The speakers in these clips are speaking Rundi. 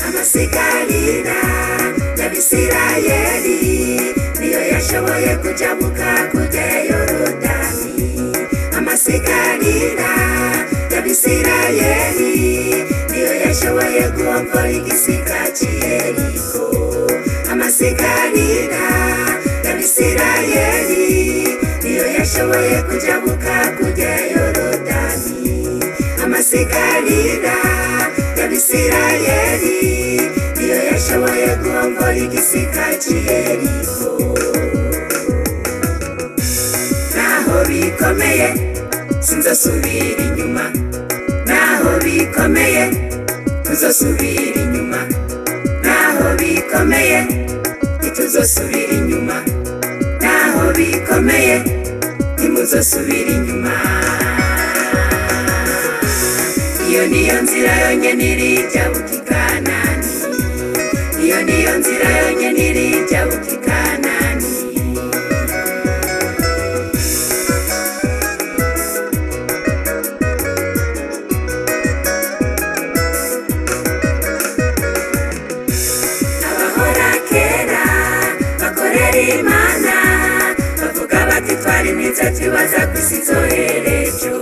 Amasigarira y'Abisirayeli niyo yashoboye kujabuka kujya Yorodani. Amasigarira y'Abisirayeli niyo yashoboye guombora igisika c'Yeriko. Amasigarira y'Abisirayeli niyo yashoboye kujabuka kujya Yorodani. Amasigarira y'Abisirayeli niyo yashoboye guombora igisika c'Yeriko. Naho bikomeye sinzosubira inyuma, naho bikomeye tuzosubira inyuma, naho bikomeye ntituzosubira inyuma, naho bikomeye ntimuzosubira inyuma. Iyo niyo nzira yonyene irija buka Kanani, iyo niyo nzira yonyene irija buka Kanani. Abahora kera bakorera Imana bavuga bati twari neza tubaza kw'isi zoherejo.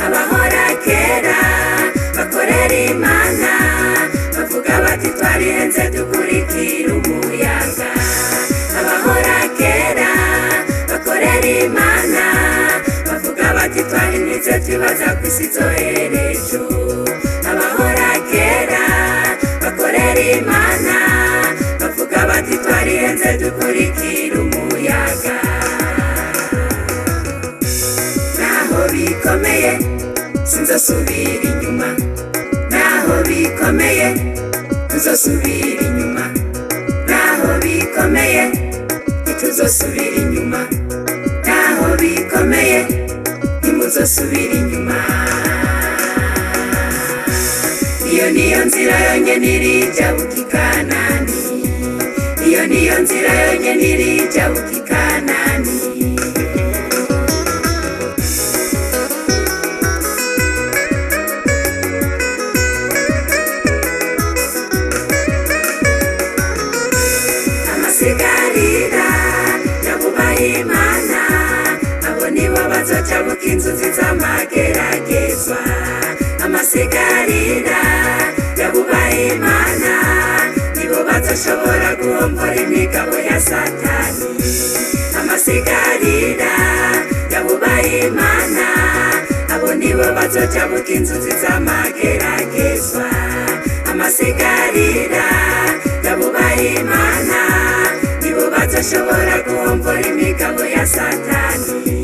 Abahora kera bakorera Imana bavuga bati twarihenze dukurikira umuyaga. Abahora kera bakorera Imana bavuga bati twarihenze tubaza kw'isi zoherejo. Abahora kera bakorera Imana bavuga bati twarihenze dukurikira umuyaga. Naho bikomeye sinzosubira inyuma, naho bikomeye tuzosubira inyuma, naho bikomeye ntituzosubira inyuma, naho bikomeye ntimuzosubira inyuma. Iyo niyo nzira yonyene irija buka Kanani, iyo niyo nzira yonyene irija buka Kanani. Amasigarira y'abubaha Imana abo nibo bazojabuka inzuzi z'amageragezwa. Amasigarira y'abubaha Imana nibo bazoshobora guombora imigabo ya Satani. Amasigarira y'abubaha Imana abo nibo bazojabuka inzuzi z'amageragezwa. Amasigarira y'abubaha Imana nibo bazoshobora guombora imigabo ya Satani.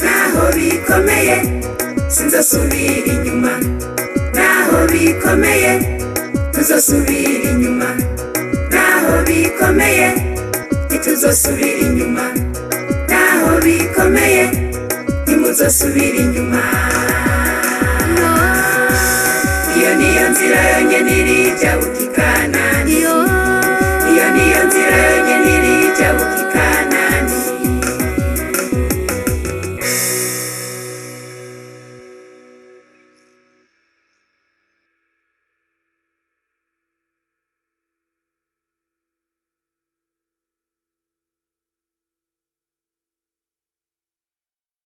Naho bikomeye sinzosubira inyuma, naho bikomeye tuzosubira inyuma, naho bikomeye ntituzosubira inyuma, naho bikomeye ntimuzosubira inyuma. Iyo niyo nzira yonyene irija buka Kanani, iyo